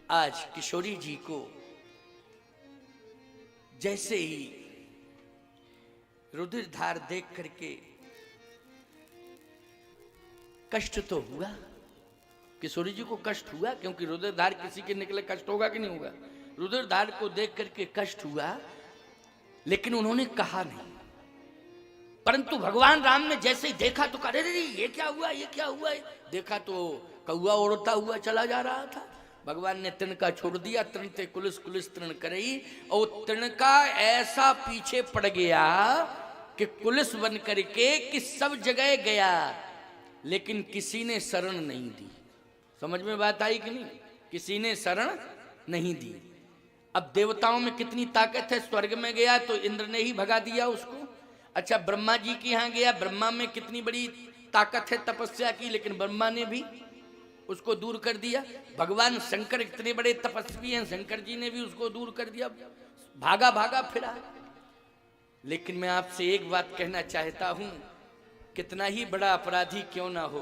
आज किशोरी जी को जैसे ही रुधिर धार देख करके कष्ट तो हुआ, किशोरी जी को कष्ट हुआ, क्योंकि रुधिर धार किसी के निकले कष्ट होगा कि नहीं होगा। रुधिर धार को देख करके कष्ट हुआ, लेकिन उन्होंने कहा नहीं। परंतु भगवान राम ने जैसे ही देखा तो कहा, अरे ये क्या हुआ, ये क्या हुआ। देखा तो कौआ उड़ता हुआ चला जा रहा था। भगवान ने तिनका छोड़ दिया, तृण ते कुलिस कुलिस तृण करई, और तिनका ऐसा पीछे पड़ गया कि कुलिस बन करके कि सब जगह गया, लेकिन किसी ने शरण नहीं दी। समझ में बात आई कि नहीं? किसी ने शरण नहीं दी। अब देवताओं में कितनी ताकत है, स्वर्ग में गया तो इंद्र ने ही भगा दिया उसको। अच्छा, ब्रह्मा जी के यहाँ गया, ब्रह्मा में कितनी बड़ी ताकत है तपस्या की, लेकिन ब्रह्मा ने भी उसको दूर कर दिया। भगवान शंकर इतने बड़े तपस्वी हैं, शंकर जी ने भी उसको दूर कर दिया, भागा भागा फिरा। लेकिन मैं आपसे एक बात कहना चाहता हूं, कितना ही बड़ा अपराधी क्यों ना हो,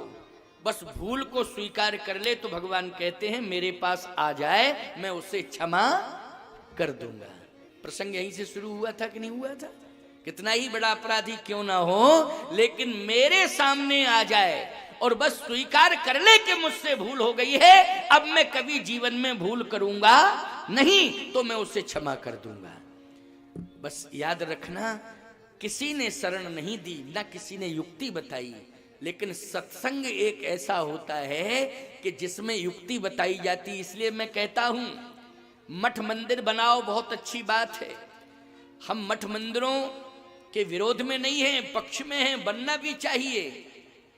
बस भूल को स्वीकार कर ले तो भगवान कहते हैं मेरे पास आ जाए, मैं उसे क्षमा कर दूंगा। प्रसंग यहीं से शुरू हुआ था कि नहीं हुआ था? कितना ही बड़ा अपराधी क्यों ना हो, लेकिन मेरे सामने आ जाए और बस स्वीकार कर ले कि मुझसे भूल हो गई है, अब मैं कभी जीवन में भूल करूंगा नहीं, तो मैं उसे क्षमा कर दूंगा। बस याद रखना, किसी ने शरण नहीं दी, ना किसी ने युक्ति बताई, लेकिन सत्संग एक ऐसा होता है कि जिसमें युक्ति बताई जाती। इसलिए मैं कहता हूं, मठ मंदिर बनाओ, बहुत अच्छी बात है। हम मठ मंदिरों के विरोध में नहीं हैं, पक्ष में हैं, बनना भी चाहिए।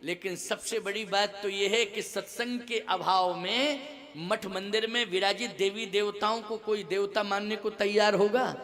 लेकिन सबसे बड़ी बात तो यह है कि सत्संग के अभाव में मठ मंदिर में विराजित देवी देवताओं को कोई देवता मानने को तैयार होगा?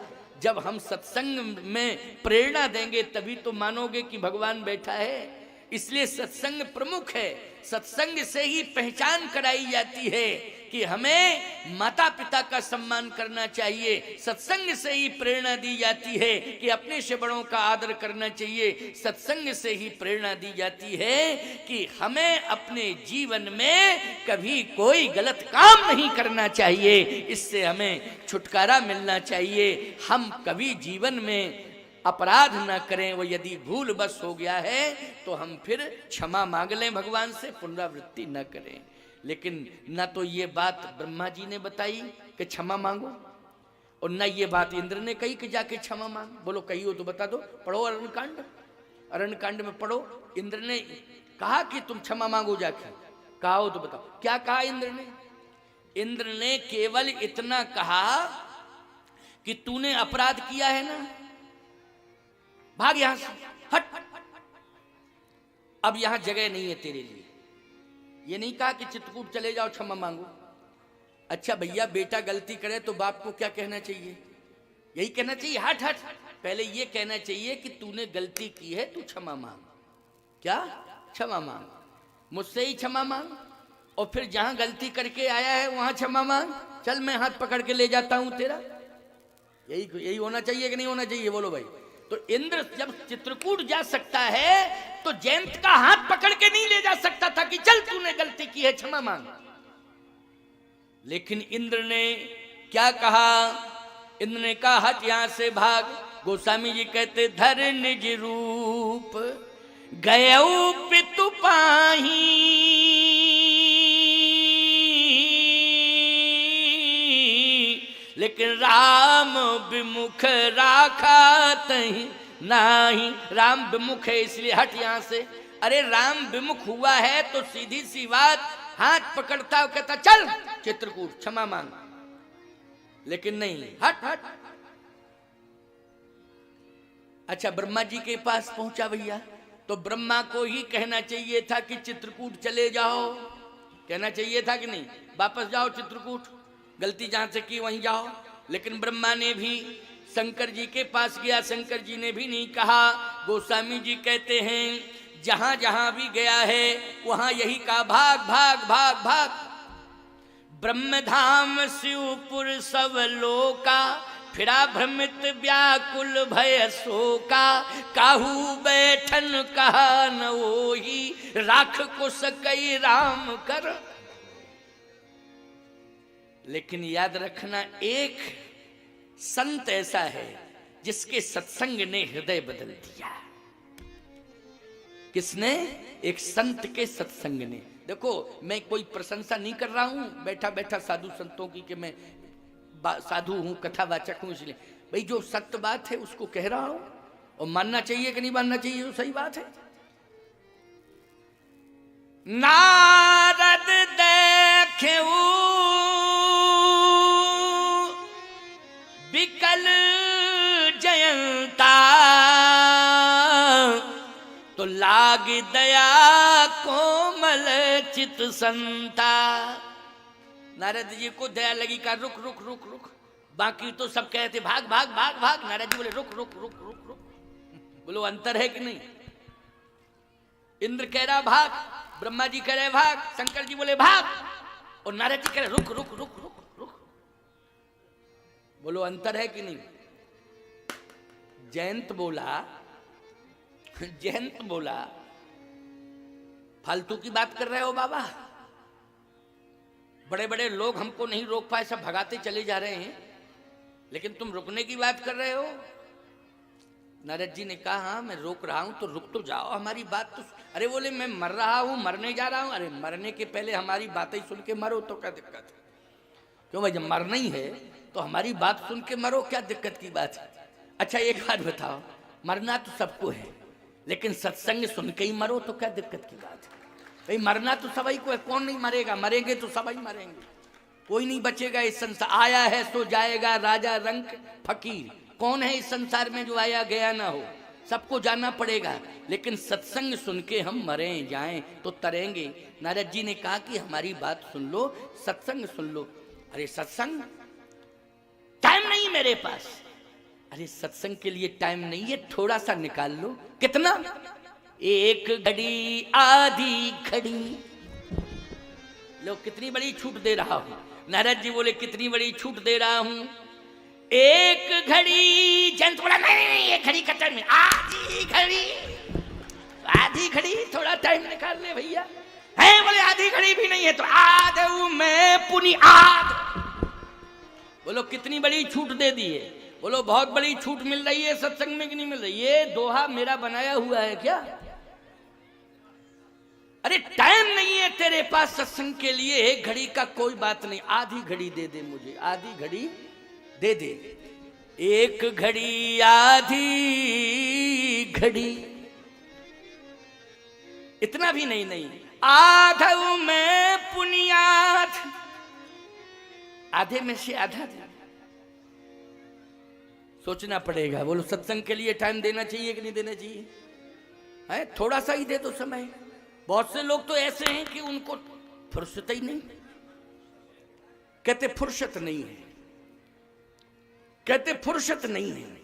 जब हम सत्संग में प्रेरणा देंगे तभी तो मानोगे कि भगवान बैठा है। इसलिए सत्संग प्रमुख है। सत्संग से ही पहचान कराई जाती है कि हमें माता पिता का सम्मान करना चाहिए। सत्संग से ही प्रेरणा दी जाती है कि अपने से बड़ों का आदर करना चाहिए। सत्संग से ही प्रेरणा दी जाती है कि हमें अपने जीवन में कभी कोई गलत काम नहीं करना चाहिए, इससे हमें छुटकारा मिलना चाहिए। हम कभी जीवन में अपराध न करें, वो यदि भूल बस हो गया है तो हम फिर क्षमा मांग लें भगवान से, पुनरावृत्ति न करें। लेकिन न तो ये बात ब्रह्मा जी ने बताई कि क्षमा मांगो, और न ये बात इंद्र ने कही कि जाके क्षमा मांग। बोलो कही हो तो बता दो, पढ़ो अरण्यकांड, अरण्यकांड में पढ़ो। इंद्र ने कहा कि तुम क्षमा मांगो जाके, कहा हो तो बताओ क्या कहा इंद्र ने? इंद्र ने केवल इतना कहा कि तूने अपराध किया है ना, भाग यहां से, हट, अब यहां जगह नहीं है तेरे लिए। ये नहीं कहा कि चित्रकूट चले जाओ क्षमा मांगो। अच्छा भैया, बेटा गलती करे तो बाप को क्या कहना चाहिए? यही कहना चाहिए, हट हट। पहले ये कहना चाहिए कि तूने गलती की है, तू क्षमा मांग। क्या? क्षमा मांग, मुझसे ही क्षमा मांग, और फिर जहां गलती करके आया है वहां क्षमा मांग। चल मैं हाथ पकड़ के ले जाता हूं तेरा। यही होना चाहिए कि नहीं होना चाहिए? बोलो भाई। तो इंद्र जब चित्रकूट जा सकता है तो जयंत का हाथ पकड़ के नहीं ले जा सकता था कि चल तूने गलती की है, क्षमा मांग। लेकिन इंद्र ने क्या कहा? इंद्र ने कहा हट यहां से, भाग। गोस्वामी जी कहते धर निज रूप गयऊ पितु पाही, लेकिन राम विमुख राखा तहीं नाही। राम विमुख है इसलिए हट यहां से। अरे राम विमुख हुआ है तो सीधी सी बात, हाथ पकड़ता और कहता चल चित्रकूट क्षमा मांग, लेकिन नहीं, हट हट। अच्छा, ब्रह्मा जी के पास पहुंचा भैया, तो ब्रह्मा को ही कहना चाहिए था कि चित्रकूट चले जाओ। कहना चाहिए था कि नहीं? वापस जाओ चित्रकूट, गलती जहां से की वहीं जाओ। लेकिन ब्रह्मा ने भी शंकर जी के पास गया, शंकर जी ने भी नहीं कहा। गोस्वामी जी कहते हैं जहां जहां भी गया है वहां यही कहा, भाग भाग भाग भाग। ब्रह्मधाम शिवपुर सब लोका, फिरा भ्रमित व्याकुल भय शोका। काहू बैठन कहा न वोही, राख को सकई राम कर। लेकिन याद रखना, एक संत ऐसा है जिसके सत्संग ने हृदय बदल दिया। किसने? एक संत के सत्संग ने। देखो, मैं कोई प्रशंसा नहीं कर रहा हूं बैठा बैठा साधु संतों की कि मैं साधु हूं, कथावाचक हूं, इसलिए भाई जो सत्य बात है उसको कह रहा हूं, और मानना चाहिए कि नहीं मानना चाहिए, वो सही बात है। नारद देखे विकल जयंता, तो लाग दया कोमल चित संता। नारद जी को दया लगी, का रुक रुक रुक रुक। बाकी तो सब कहते भाग भाग भाग भाग, नारद जी बोले रुक रुक रुक रुक रुक। बोलो अंतर है कि नहीं? इंद्र कह रहा भाग, ब्रह्मा जी कह रहे भाग, शंकर जी बोले भाग, और नारद जी कह रहे रुक रुक रुक रुक रुक। बोलो अंतर है कि नहीं? जयंत बोला फालतू की बात कर रहे हो बाबा, बड़े बड़े लोग हमको नहीं रोक पाए, सब भगाते चले जा रहे हैं, लेकिन तुम रुकने की बात कर रहे हो। नारद जी ने कहा हाँ मैं रोक रहा हूं, तो रुक तो जाओ, हमारी बात तो। अरे बोले मैं मर रहा हूं, मरने जा रहा हूं। अरे मरने के पहले हमारी बातें सुन के मरो तो क्या दिक्कत है? क्यों भाई, जब मरना ही है तो हमारी बात सुन के मरो, क्या दिक्कत की बात है? अच्छा एक बात बताओ, मरना तो सबको है, लेकिन सत्संग सुन के ही मरो तो क्या दिक्कत की बात है? भाई मरना तो सभी को है, कौन नहीं मरेगा? मरेंगे तो सभी मरेंगे, कोई नहीं बचेगा इस संसार। आया है सो जाएगा, राजा रंक फकीर। कौन है इस संसार में जो आया गया ना हो? सबको जाना पड़ेगा, लेकिन सत्संग सुन के हम मरे जाएं तो तरेंगे। नारद जी ने कहा कि हमारी बात सुन लो, सत्संग सुन लो। अरे सत्संग, टाइम नहीं मेरे पास। अरे सत्संग के लिए टाइम नहीं है, थोड़ा सा निकाल लो। कितना? एक घड़ी आधी घड़ी। लो कितनी बड़ी छूट दे रहा हूं। नारद जी बोले कितनी बड़ी छूट दे रहा हूं? एक घड़ी। जंत बोला नहीं, एक घड़ी का टाइम, आधी घड़ी। आधी घड़ी, थोड़ा टाइम निकाल ले भैया। है बोले आधी घड़ी भी नहीं है तो आधे में पुनी आध। बोलो कितनी बड़ी छूट दे दी है? बोलो बहुत बड़ी छूट मिल रही है सत्संग में कि नहीं मिल रही? ये दोहा मेरा बनाया हुआ है क्या? अरे टाइम नहीं है तेरे पास सत्संग के लिए, एक घड़ी का कोई बात नहीं, आधी घड़ी दे दे मुझे, आधी घड़ी दे दे। एक घड़ी आधी घड़ी, इतना भी नहीं, नहीं आधा में पुनियाद, आधे में से आधा दे। सोचना पड़ेगा। बोलो सत्संग के लिए टाइम देना चाहिए कि नहीं देना चाहिए? है थोड़ा सा ही दे दो समय। बहुत से लोग तो ऐसे हैं कि उनको फुर्सत ही नहीं, कहते फुर्सत नहीं है, कहते फुर्सत नहीं है।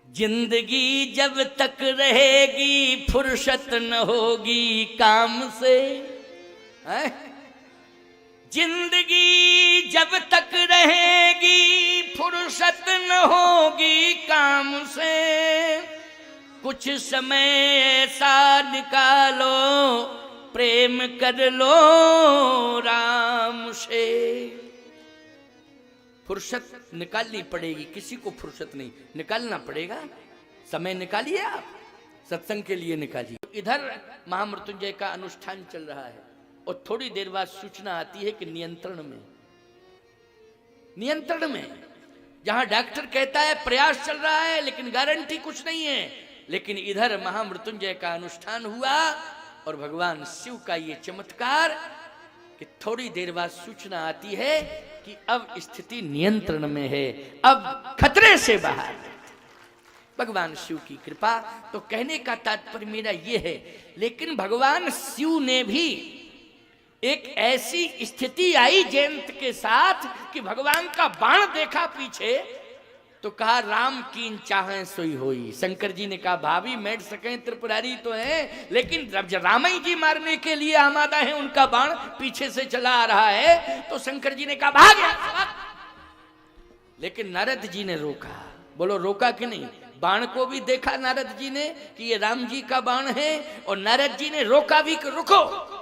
जिंदगी जब तक रहेगी फुर्सत न होगी काम से। है? जिंदगी जब तक रहेगी फुर्सत न होगी काम से। कुछ समय ऐसा निकालो प्रेम कर लो राम से। फुर्सत निकालनी पड़ेगी, किसी को फुर्सत नहीं, निकालना पड़ेगा। समय निकालिए आप, सत्संग के लिए निकालिए। इधर महामृत्युंजय का अनुष्ठान चल रहा है और थोड़ी देर बाद सूचना आती है कि नियंत्रण में जहां डॉक्टर कहता है प्रयास चल रहा है लेकिन गारंटी कुछ नहीं है, लेकिन इधर महामृत्युंजय का अनुष्ठान हुआ और भगवान शिव का ये चमत्कार कि थोड़ी देर बाद सूचना आती है कि अब स्थिति नियंत्रण में है, अब खतरे से बाहर। भगवान शिव की कृपा। तो कहने का तात्पर्य मेरा ये है, लेकिन भगवान शिव ने भी एक ऐसी स्थिति आई जयंत के साथ कि भगवान का बाण देखा पीछे तो कहा राम कीन चाहें सोई होई। शंकर जी ने कहा भाभी मैट सके त्रिपुरारी तो है, लेकिन जब रामई जी मारने के लिए आमादा है, उनका बाण पीछे से चला आ रहा है, तो शंकर जी ने कहा भाग गया। लेकिन नारद जी ने रोका। बोलो रोका कि नहीं? बाण को भी देखा नारद जी ने कि ये राम जी का बाण है, और नारद जी ने रोका भी कि रुको।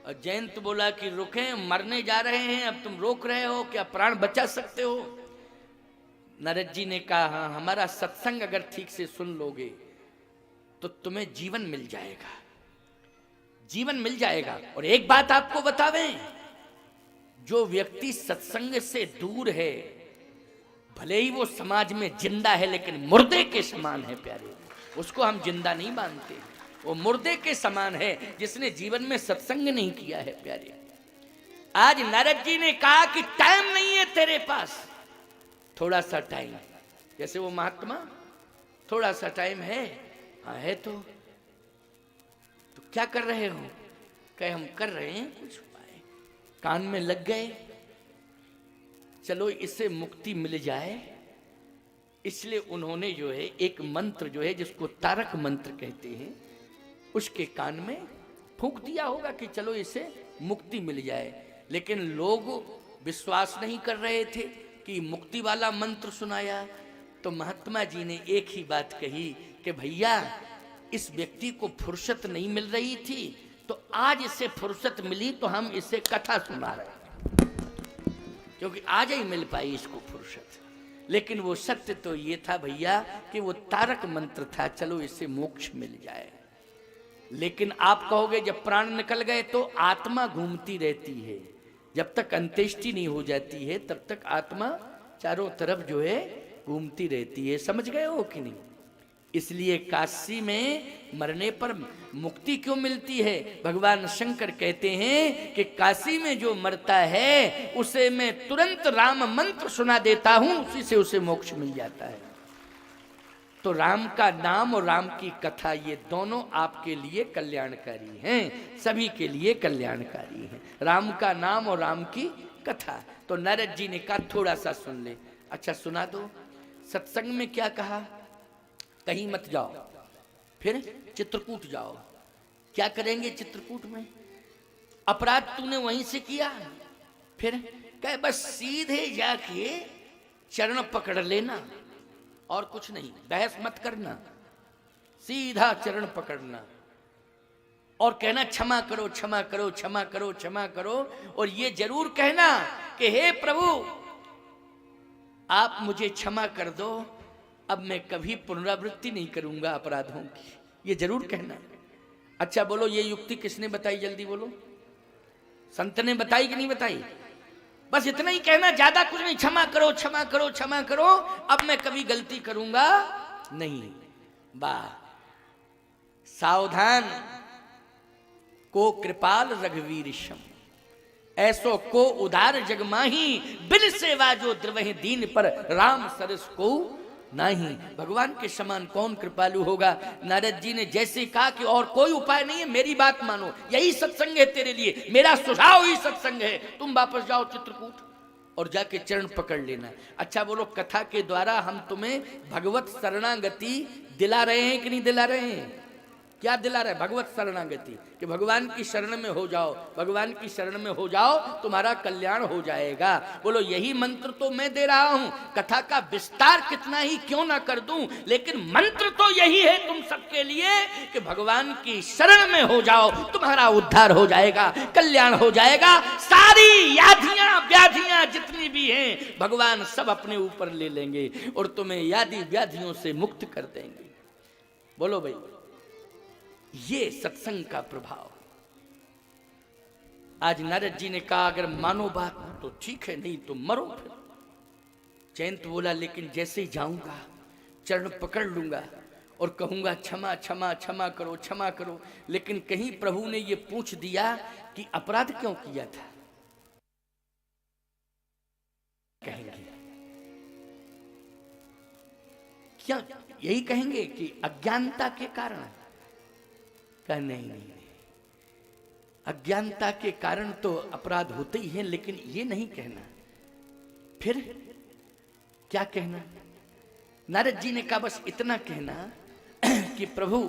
और जयंत बोला कि रुकें, मरने जा रहे हैं, अब तुम रोक रहे हो, क्या प्राण बचा सकते हो? नारद जी ने कहा, हाँ, हमारा सत्संग अगर ठीक से सुन लोगे तो तुम्हें जीवन मिल जाएगा, जीवन मिल जाएगा। और एक बात आपको बतावें, जो व्यक्ति सत्संग से दूर है, भले ही वो समाज में जिंदा है, लेकिन मुर्दे के समान है प्यारे, उसको हम जिंदा नहीं मानते, वो मुर्दे के समान है जिसने जीवन में सत्संग नहीं किया है प्यारे। आज नारद जी ने कहा कि टाइम नहीं है तेरे पास, थोड़ा सा टाइम, जैसे वो महात्मा, थोड़ा सा टाइम है, हाँ है तो क्या कर रहे हो? कहे हम कर रहे हैं कुछ उपाय, कान में लग गए, चलो इससे मुक्ति मिल जाए। इसलिए उन्होंने जो है एक मंत्र जो है, जिसको तारक मंत्र कहते हैं, उसके कान में फूंक दिया होगा कि चलो इससे मुक्ति मिल जाए। लेकिन लोग विश्वास नहीं कर रहे थे कि मुक्ति वाला मंत्र सुनाया। तो महात्मा जी ने एक ही बात कही कि भैया, इस व्यक्ति को फुर्सत नहीं मिल रही थी, तो आज इसे फुर्सत मिली तो हम इसे कथा सुना रहे हैं, क्योंकि आज ही मिल पाई इसको फुर्सत। लेकिन वो सत्य तो ये था भैया कि वो तारक मंत्र था, चलो इससे मोक्ष मिल जाए। लेकिन आप कहोगे जब प्राण निकल गए तो आत्मा घूमती रहती है, जब तक अंत्येष्टि नहीं हो जाती है तब तक आत्मा चारों तरफ जो है घूमती रहती है। समझ गए हो कि नहीं? इसलिए काशी में मरने पर मुक्ति क्यों मिलती है? भगवान शंकर कहते हैं कि काशी में जो मरता है उसे मैं तुरंत राम मंत्र सुना देता हूं, उसी से उसे मोक्ष मिल जाता है। तो राम का नाम और राम की कथा, ये दोनों आपके लिए कल्याणकारी हैं, सभी के लिए कल्याणकारी हैं, राम का नाम और राम की कथा। तो नारद जी ने कहा थोड़ा सा सुन ले। अच्छा सुना दो। सत्संग में क्या कहा? कहीं मत जाओ, फिर चित्रकूट जाओ। क्या करेंगे चित्रकूट में? अपराध तूने वहीं से किया, फिर कहे बस सीधे जाके चरण पकड़ लेना और कुछ नहीं, बहस मत करना, सीधा चरण पकड़ना और कहना क्षमा करो क्षमा करो क्षमा करो क्षमा करो। और ये जरूर कहना कि हे प्रभु आप मुझे क्षमा कर दो, अब मैं कभी पुनरावृत्ति नहीं करूंगा अपराधों की, ये जरूर कहना। अच्छा बोलो, ये युक्ति किसने बताई? जल्दी बोलो। संत ने बताई कि नहीं बताई? बस इतना ही कहना, ज्यादा कुछ नहीं। क्षमा करो क्षमा करो क्षमा करो, अब मैं कभी गलती करूंगा नहीं। वाह, सावधान को कृपाल रघुवीर शम, ऐसो को उदार जगमाही, बिन सेवा जो द्रवहि दीन पर, राम सरस को नहीं। भगवान के समान कौन कृपालु होगा? नारद जी ने जैसे कहा कि और कोई उपाय नहीं है, मेरी बात मानो, यही सत्संग है तेरे लिए, मेरा सुझाव ही सत्संग है, तुम वापस जाओ चित्रकूट और जाके चरण पकड़ लेना। अच्छा बोलो, कथा के द्वारा हम तुम्हें भगवत शरणागति दिला रहे हैं कि नहीं दिला रहे हैं? क्या दिला रहे? भगवत शरणागति, कि भगवान की शरण में हो जाओ, भगवान की शरण में हो जाओ, तुम्हारा कल्याण हो जाएगा। बोलो, यही मंत्र तो मैं दे रहा हूं। कथा का विस्तार कितना ही क्यों ना कर दूं, लेकिन मंत्र तो यही है तुम सबके लिए कि भगवान की शरण में हो जाओ, तुम्हारा उद्धार हो जाएगा, कल्याण हो जाएगा। सारी यादियां व्याधियां जितनी भी हैं भगवान सब अपने ऊपर ले लेंगे और तुम्हें यादि व्याधियों से मुक्त कर देंगे। बोलो भाई, ये सत्संग का प्रभाव। आज नारद जी ने कहा अगर मानो बात तो ठीक है, नहीं तो मरो फिर। जयंत बोला लेकिन जैसे ही जाऊंगा चरण पकड़ लूंगा और कहूंगा क्षमा क्षमा क्षमा करो क्षमा करो, लेकिन कहीं प्रभु ने ये पूछ दिया कि अपराध क्यों किया था? कहेंगे क्या? यही कहेंगे कि अज्ञानता के कारण। कहा नहीं नहीं, अज्ञानता के कारण तो अपराध होते ही हैं, लेकिन ये नहीं कहना। फिर क्या कहना? नारद जी ने कहा बस इतना कहना कि प्रभु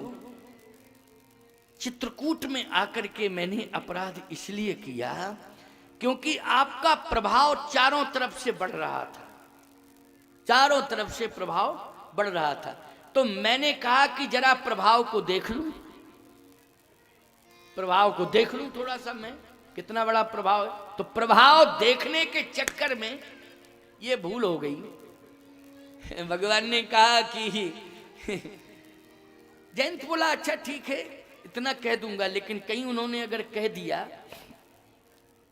चित्रकूट में आकर के मैंने अपराध इसलिए किया क्योंकि आपका प्रभाव चारों तरफ से बढ़ रहा था, चारों तरफ से प्रभाव बढ़ रहा था। तो मैंने कहा कि जरा प्रभाव को देख लूं, प्रभाव को देख लूं थोड़ा सा मैं। कितना बड़ा प्रभाव है। तो प्रभाव देखने के चक्कर में ये भूल हो गई। भगवान ने कहा कि जयंत बोला अच्छा ठीक है इतना कह दूंगा, लेकिन कहीं उन्होंने अगर कह दिया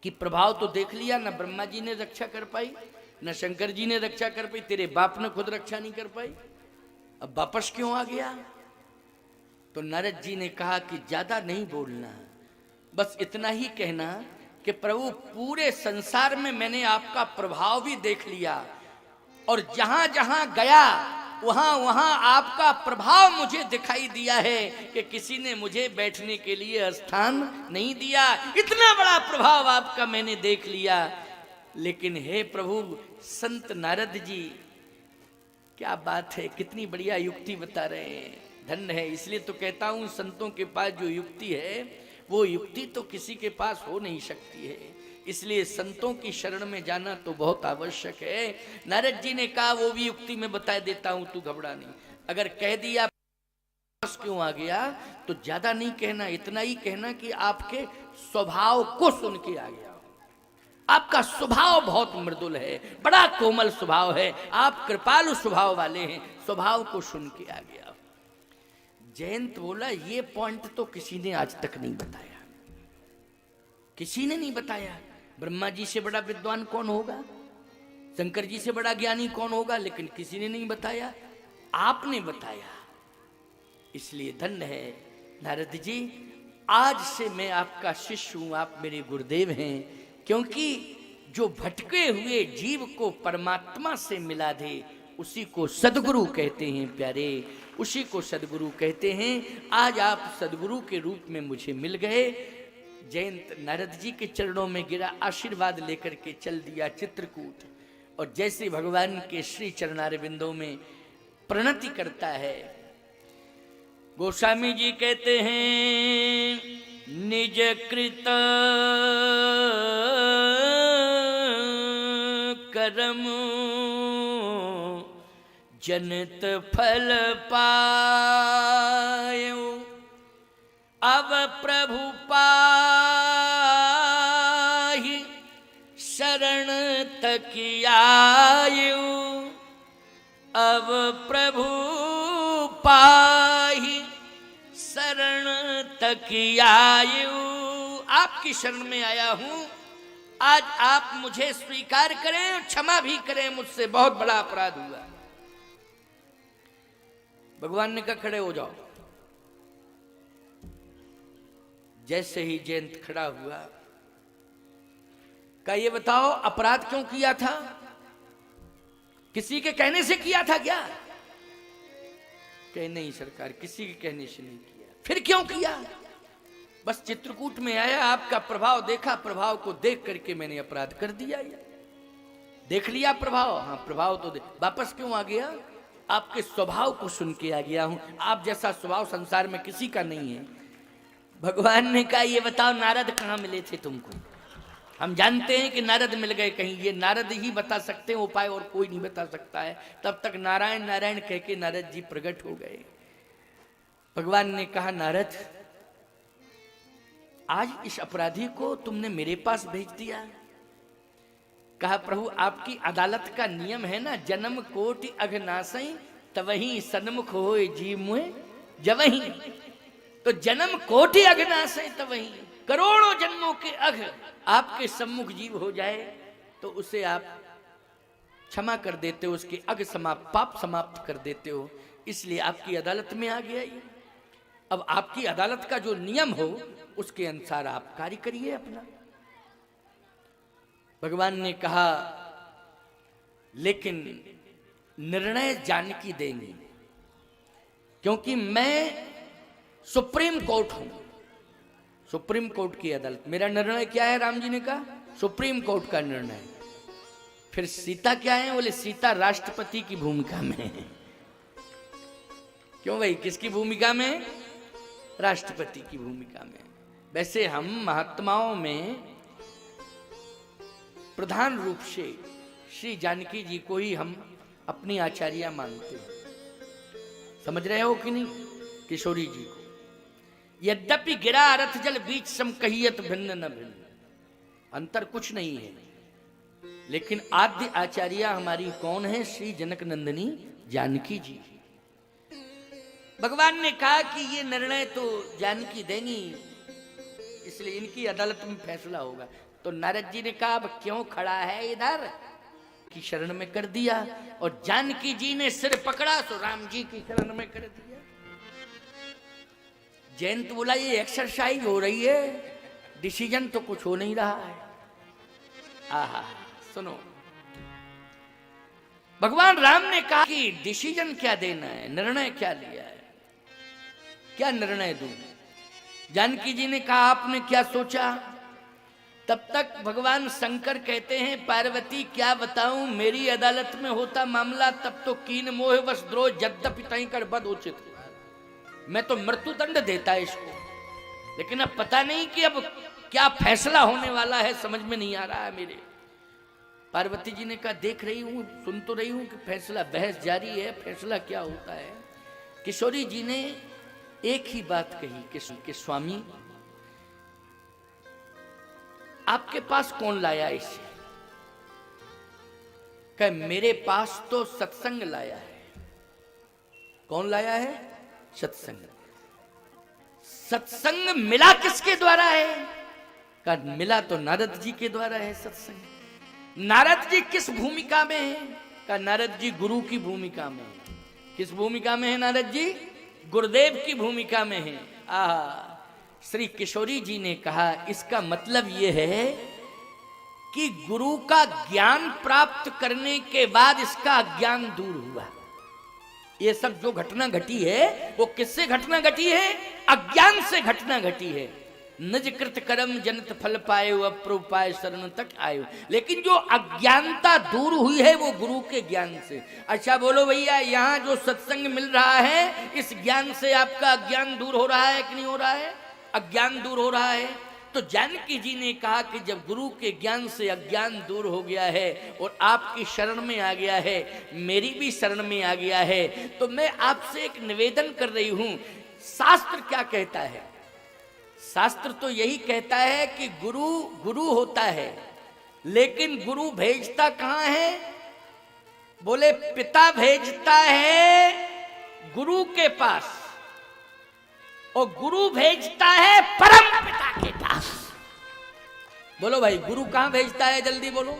कि प्रभाव तो देख लिया, ना ब्रह्मा जी ने रक्षा कर पाई, न शंकर जी ने रक्षा कर पाई, तेरे बाप ने खुद रक्षा नहीं कर पाई, अब वापस क्यों आ गया? तो नारद जी ने कहा कि ज्यादा नहीं बोलना, बस इतना ही कहना कि प्रभु पूरे संसार में मैंने आपका प्रभाव भी देख लिया और जहां जहां गया वहां वहां आपका प्रभाव मुझे दिखाई दिया है कि किसी ने मुझे बैठने के लिए स्थान नहीं दिया। इतना बड़ा प्रभाव आपका मैंने देख लिया। लेकिन हे प्रभु संत नारद जी, क्या बात है, कितनी बढ़िया युक्ति बता रहे हैं, धन्य है। इसलिए तो कहता हूं संतों के पास जो युक्ति है वो युक्ति तो किसी के पास हो नहीं सकती है। इसलिए संतों की शरण में जाना तो बहुत आवश्यक है। नारद जी ने कहा वो भी युक्ति में बता देता हूं, तू घबरा नहीं। अगर कह दिया क्यों आ गया तो ज्यादा नहीं कहना, इतना ही कहना कि आपके स्वभाव को सुन के आ गया। आपका स्वभाव बहुत मृदुल है, बड़ा कोमल स्वभाव है, आप कृपालु स्वभाव वाले हैं, स्वभाव को सुन के आ गया। जयंत बोला ये पॉइंट तो किसी ने आज तक नहीं बताया, किसी ने नहीं बताया। ब्रह्मा जी से बड़ा विद्वान कौन होगा, शंकर जी से बड़ा ज्ञानी कौन होगा, लेकिन किसी ने नहीं बताया, आपने बताया। इसलिए धन्य है नारद जी, आज से मैं आपका शिष्य हूं, आप मेरे गुरुदेव हैं। क्योंकि जो भटके हुए जीव को परमात्मा से मिला दे उसी को सदगुरु कहते हैं प्यारे, उसी को सदगुरु कहते हैं। आज आप सदगुरु के रूप में मुझे मिल गए। जयंत नारद जी के चरणों में गिरा, आशीर्वाद लेकर के चल दिया चित्रकूट। और जैसे भगवान के श्री चरणारविंदों में प्रणति करता है, गोस्वामी जी कहते हैं निज कृत कर्म जनित फल पायो, अब प्रभु पाहि शरण तकियायो, अब प्रभु पाहि शरण तकियायो। आपकी शरण में आया हूं, आज आप मुझे स्वीकार करें और क्षमा भी करें, मुझसे बहुत बड़ा अपराध हुआ। भगवान ने कहा खड़े हो जाओ। जैसे ही जयंत खड़ा हुआ, कहा ये बताओ अपराध क्यों किया था, किसी के कहने से किया था क्या? कहे नहीं सरकार, किसी के कहने से नहीं किया। फिर क्यों किया? बस चित्रकूट में आया, आपका प्रभाव देखा, प्रभाव को देख करके मैंने अपराध कर दिया। देख लिया प्रभाव, हाँ प्रभाव तो वापस क्यों आ गया? आपके स्वभाव को सुन के आ गया हूं। आप जैसा स्वभाव संसार में किसी का नहीं है। भगवान ने कहा ये बताओ नारद कहाँ मिले थे तुमको? हम जानते हैं कि नारद मिल गए कहीं, ये नारद ही बता सकते हैं उपाय, और कोई नहीं बता सकता है। तब तक नारायण नारायण कह के नारद जी प्रकट हो गए। भगवान ने कहा नारद आज इस अपराधी को तुमने मेरे पास भेज दिया। कहा प्रभु आपकी अदालत का नियम है ना, जन्म कोटि अघनासई तवही सन्मुख होए जीव मुए जवही। तो जन्म कोटि अघनासई तवही, करोड़ों जन्मों के अघ आपके सम्मुख जीव हो जाए तो उसे आप क्षमा कर देते हो, उसके अघ समाप्त पाप समाप्त कर देते हो। इसलिए आपकी अदालत में आ गया ये। अब आपकी अदालत का जो नियम हो उसके अनुसार आप कार्य करिए अपना। भगवान ने कहा लेकिन निर्णय जानकी देंगे, क्योंकि मैं सुप्रीम कोर्ट हूं, सुप्रीम कोर्ट की अदालत। मेरा निर्णय क्या है? राम जी ने कहा सुप्रीम कोर्ट का निर्णय। फिर सीता क्या है? बोले सीता राष्ट्रपति की भूमिका में है। क्यों भाई, किसकी भूमिका में? राष्ट्रपति की भूमिका में। वैसे हम महात्माओं में प्रधान रूप से श्री जानकी जी को ही हम अपनी आचार्य मानते हैं। समझ रहे हो कि नहीं? किशोरी जी को। यद्यपि गिरा रथ जल बीच सम कहियत भिन्न न भिन्न, अंतर कुछ नहीं है। लेकिन आद्य आचार्य हमारी कौन है? श्री जनक नंदिनी जानकी जी। भगवान ने कहा कि ये निर्णय तो जानकी देंगी, इसलिए इनकी अदालत में फैसला होगा। तो नारद जी ने कहा अब क्यों खड़ा है इधर, की शरण में कर दिया। और जानकी जी ने सिर पकड़ा तो राम जी की शरण में कर दिया। जयंत बोला ये एक्सरसाइज हो रही है, डिसीजन तो कुछ हो नहीं रहा है। आहा, सुनो, भगवान राम ने कहा कि डिसीजन क्या देना है, निर्णय क्या लिया है, क्या निर्णय दूं? जानकी जी ने कहा आपने क्या सोचा? तब तक भगवान शंकर कहते हैं पार्वती क्या बताऊं, मेरी अदालत में होता मामला तब तो कीन मोह वश द्रोह यद्यपि तहीं कर बद उचित, मैं तो मृत्यु दंड देता इसको। लेकिन अब पता नहीं कि अब क्या फैसला होने वाला है, समझ में नहीं आ रहा है मेरे। पार्वती जी ने कहा देख रही हूं, सुन तो रही हूं कि फैसला, बहस जारी है, फैसला क्या होता है। किशोरी जी ने एक ही बात कही कि स्वामी आपके पास कौन लाया इसे? कहे मेरे पास तो सत्संग लाया है। कौन लाया है? सत्संग। सत्संग मिला किसके द्वारा है? कहा मिला तो नारद जी के द्वारा है सत्संग। नारद जी किस भूमिका में है? कहा नारद जी गुरु की भूमिका में है। किस भूमिका में है नारद जी? गुरुदेव की भूमिका में है। आहा, श्री किशोरी जी ने कहा इसका मतलब यह है कि गुरु का ज्ञान प्राप्त करने के बाद इसका अज्ञान दूर हुआ। ये सब जो घटना घटी है वो किससे घटना घटी है? अज्ञान से घटना घटी है। निज कृत कर्म जनित फल पायो अप्रोपाय शरण तक आयो। लेकिन जो अज्ञानता दूर हुई है वो गुरु के ज्ञान से। अच्छा बोलो भैया, यहाँ जो सत्संग मिल रहा है इस ज्ञान से आपका अज्ञान दूर हो रहा है कि नहीं हो रहा है? अज्ञान दूर हो रहा है। तो जानकी जी ने कहा कि जब गुरु के ज्ञान से अज्ञान दूर हो गया है और आपकी शरण में आ गया है, मेरी भी शरण में आ गया है, तो मैं आपसे एक निवेदन कर रही हूं, शास्त्र क्या कहता है? शास्त्र तो यही कहता है कि गुरु गुरु होता है, लेकिन गुरु भेजता कहां है? बोले पिता भेजता है गुरु के पास और गुरु भेजता है परम पिता के पास। बोलो भाई, गुरु कहां भेजता है? जल्दी बोलो।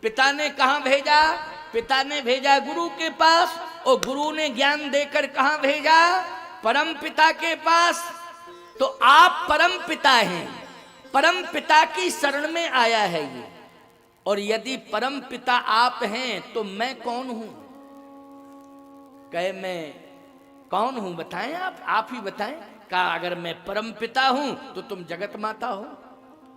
पिता ने कहां भेजा? पिता ने भेजा गुरु के पास और गुरु ने ज्ञान देकर कहां भेजा? परम पिता के पास। तो आप परम पिता हैं, परम पिता की शरण में आया है ये। और यदि परम पिता आप हैं तो मैं कौन हूं? कहे मैं कौन हूं? बताएं आप ही बताएं। कहा अगर मैं परम पिता हूं तो तुम जगत माता हो।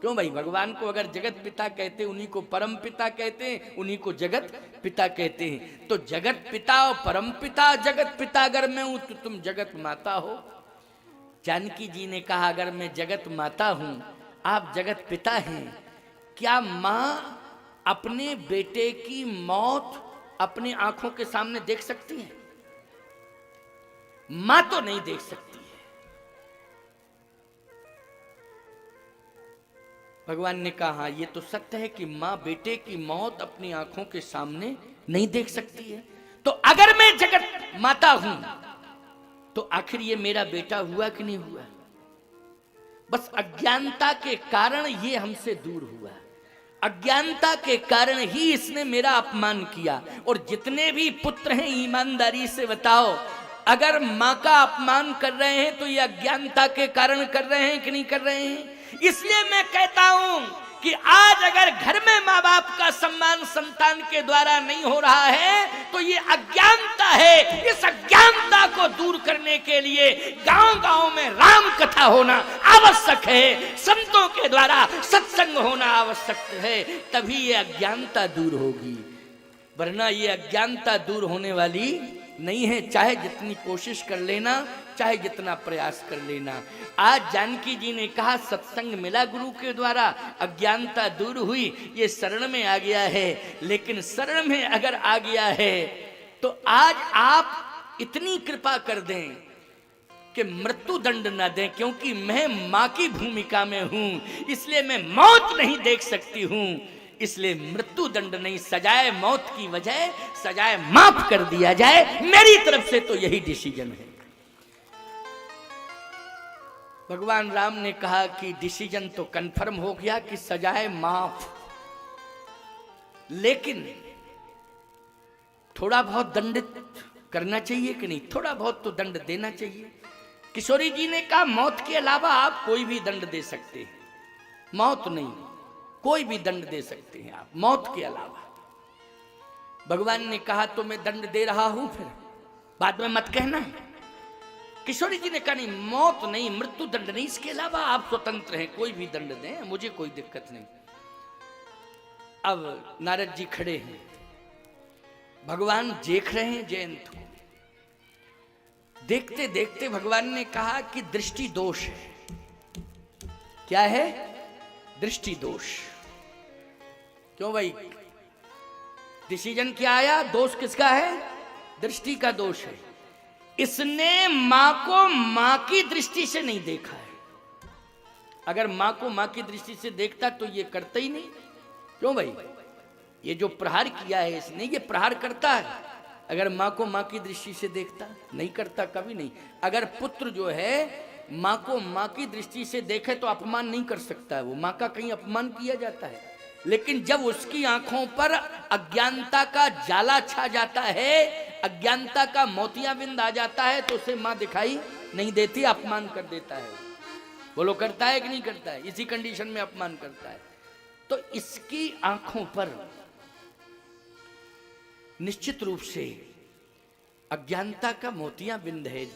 क्यों भाई, भगवान को अगर जगत पिता कहते, उन्हीं को परम पिता कहते हैं, उन्हीं को जगत पिता कहते हैं। तो जगत पिता और परम पिता, जगत पिता अगर मैं हूं तो तुम जगत माता हो। जानकी जी ने कहा अगर मैं जगत माता हूं, आप जगत पिता हैं, क्या मां अपने बेटे की मौत अपनी आंखों के सामने देख सकती है? मां तो नहीं देख सकती है। भगवान ने कहा ये तो सत्य है कि मां बेटे की मौत अपनी आंखों के सामने नहीं देख सकती है। तो अगर मैं जगत माता हूं तो आखिर ये मेरा बेटा हुआ कि नहीं हुआ? बस अज्ञानता के कारण ये हमसे दूर हुआ। अज्ञानता के कारण ही इसने मेरा अपमान किया। और जितने भी पुत्र हैं ईमानदारी से बताओ, अगर मां का अपमान कर रहे हैं तो ये अज्ञानता के कारण कर रहे हैं कि नहीं कर रहे हैं? इसलिए मैं कहता हूं कि आज अगर घर में माँ बाप का सम्मान संतान के द्वारा नहीं हो रहा है तो ये अज्ञानता है। इस अज्ञानता को दूर करने के लिए गांव-गांव में राम कथा होना आवश्यक है, संतों के द्वारा सत्संग होना आवश्यक है, तभी ये अज्ञानता दूर होगी। वरना ये अज्ञानता दूर होने वाली नहीं है, चाहे जितनी कोशिश कर लेना, चाहे जितना प्रयास कर लेना। आज जानकी जी ने कहा सत्संग मिला गुरु के द्वारा, अज्ञानता दूर हुई, ये शरण में आ गया है। लेकिन शरण में अगर आ गया है तो आज आप इतनी कृपा कर दें कि मृत्यु दंड न दें, क्योंकि मैं मां की भूमिका में हूं, इसलिए मैं मौत नहीं देख सकती हूं, इसलिए मृत्यु दंड नहीं, सजाए मौत की वजह सजाए माफ कर दिया जाए, मेरी तरफ से तो यही डिसीजन है। भगवान राम ने कहा कि डिसीजन तो कंफर्म हो गया कि सजाए माफ, लेकिन थोड़ा बहुत दंडित करना चाहिए कि नहीं, थोड़ा बहुत तो दंड देना चाहिए। किशोरी जी ने कहा मौत के अलावा आप कोई भी दंड दे सकते हैं, मौत नहीं, कोई भी दंड दे सकते हैं आप मौत के अलावा। भगवान ने कहा तो मैं दंड दे रहा हूं, फिर बाद में मत कहना। किशोरी जी ने कहा नहीं, मौत नहीं, मृत्यु दंड नहीं, इसके अलावा आप स्वतंत्र हैं, कोई भी दंड दें, मुझे कोई दिक्कत नहीं। अब नारद जी खड़े हैं, भगवान देख रहे हैं जयंत को। देखते देखते भगवान ने कहा कि दृष्टि दोष है। क्या है? दृष्टि दोष। क्यों भाई? डिसीजन क्या आया? दोष किसका है? दृष्टि का दोष है। इसने मां को मां की दृष्टि से नहीं देखा है। अगर मां को मां की दृष्टि से देखता तो ये करता ही नहीं। क्यों भाई? ये जो प्रहार किया है इसने, ये प्रहार करता है। अगर मां को मां की दृष्टि से देखता, नहीं करता, कभी नहीं। अगर पुत्र जो है मां को मां की दृष्टि से देखे तो अपमान नहीं कर सकता है, वो मां का कहीं अपमान किया जाता है। लेकिन जब उसकी आंखों पर अज्ञानता का जाला छा जाता है, अज्ञानता का मोतियाबिंद आ जाता है, तो उसे मां दिखाई नहीं देती, अपमान कर देता है। बोलो करता है कि नहीं करता है? इसी कंडीशन में अपमान करता है। तो इसकी आंखों पर निश्चित रूप से अज्ञानता का मोतियाबिंद है।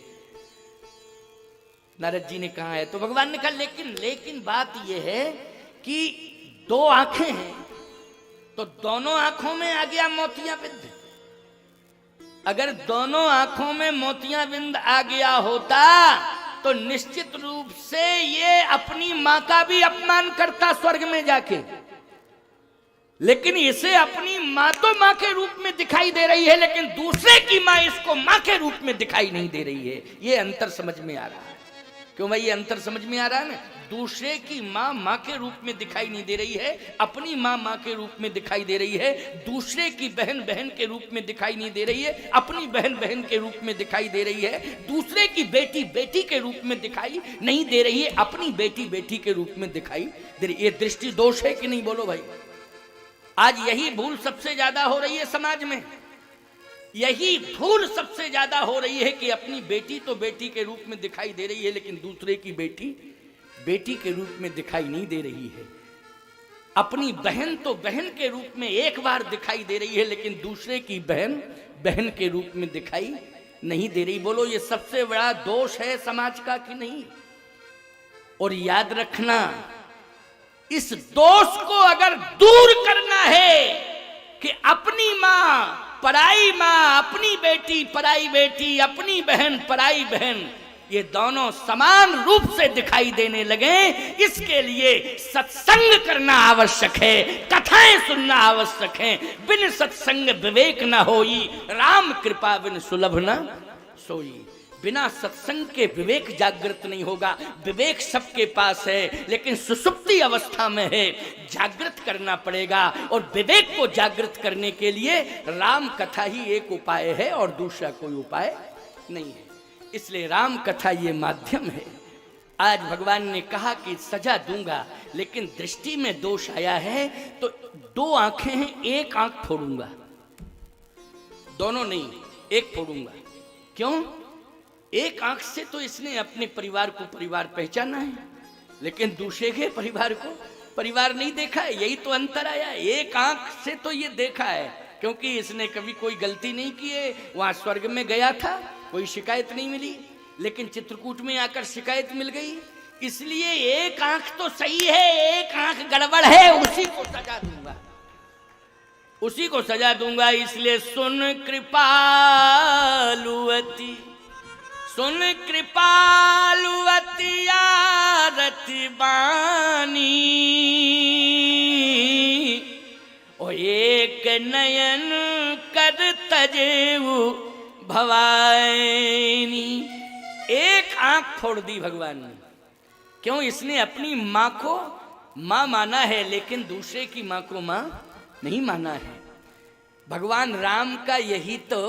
नारद जी ने कहा है, तो भगवान ने कहा लेकिन बात यह है कि दो आंखें हैं, तो दोनों आंखों में आ गया मोतियाबिंद। अगर दोनों आंखों में मोतियाबिंद आ गया होता तो निश्चित रूप से ये अपनी मां का भी अपमान करता स्वर्ग में जाके। लेकिन इसे अपनी मां तो मां के रूप में दिखाई दे रही है, लेकिन दूसरे की मां इसको मां के रूप में दिखाई नहीं दे रही है। ये अंतर समझ में आ रहा है। क्यों भाई? ये अंतर समझ में आ रहा है ना। दूसरे की मां मां के रूप में दिखाई नहीं दे रही है, अपनी मां मां के रूप में दिखाई दे रही है। दूसरे की बहन बहन के रूप में दिखाई नहीं दे रही है, अपनी बहन बहन के रूप में दिखाई दे रही है। दूसरे की बेटी बेटी के रूप में दिखाई नहीं दे रही है, अपनी बेटी बेटी के रूप में दिखाई दे रही है। ये दृष्टि दोष है कि नहीं? बोलो भाई। आज यही भूल सबसे ज्यादा हो रही है समाज में। यही भूल सबसे ज्यादा हो रही है कि अपनी बेटी तो बेटी के रूप में दिखाई दे रही है, लेकिन दूसरे की बेटी बेटी के रूप में दिखाई नहीं दे रही है। अपनी बहन तो बहन के रूप में एक बार दिखाई दे रही है, लेकिन दूसरे की बहन बहन के रूप में दिखाई नहीं दे रही। बोलो ये सबसे बड़ा दोष है समाज का कि नहीं? और याद रखना, इस दोष को अगर दूर करना है कि अपनी मां पराई मां, अपनी बेटी पराई बेटी, अपनी बहन पराई बहन, ये दोनों समान रूप से दिखाई देने लगे, इसके लिए सत्संग करना आवश्यक है, कथाएं सुनना आवश्यक है। बिन सत्संग विवेक न होई, राम कृपा बिन सुलभ न सोई। बिना सत्संग के विवेक जागृत नहीं होगा। विवेक सबके पास है, लेकिन सुषुप्ति अवस्था में है, जागृत करना पड़ेगा। और विवेक को जागृत करने के लिए राम कथा ही एक उपाय है और दूसरा कोई उपाय नहीं है। इसलिए राम कथा ये माध्यम है। आज भगवान ने कहा कि सजा दूंगा, लेकिन दृष्टि में दोष आया है तो दो आंखें हैं, एक आंख फोड़ूंगा। दोनों नहीं, एक फोड़ूंगा। क्यों? एक आंख से तो इसने अपने परिवार को परिवार पहचाना है, लेकिन दूसरे के परिवार को परिवार नहीं देखा है। यही तो अंतर आया। एक आंख से तो ये देखा है, क्योंकि इसने कभी कोई गलती नहीं की है। वहां स्वर्ग में गया था, कोई शिकायत नहीं मिली, लेकिन चित्रकूट में आकर शिकायत मिल गई। इसलिए एक आंख तो सही है, एक आंख गड़बड़ है, उसी को सजा दूंगा, उसी को सजा दूंगा। इसलिए सुन कृपालुवती, सुन कृपालुवती आरती बानी, ओ एक नयन कर तजेऊ भवानी। एक आंख फोड़ दी भगवान ने। क्यों? इसने अपनी मां को मां माना है, लेकिन दूसरे की मां को मां नहीं माना है। भगवान राम का यही तो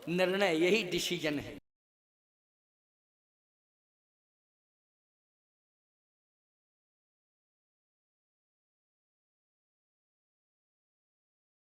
निर्णय, यही डिसीजन है।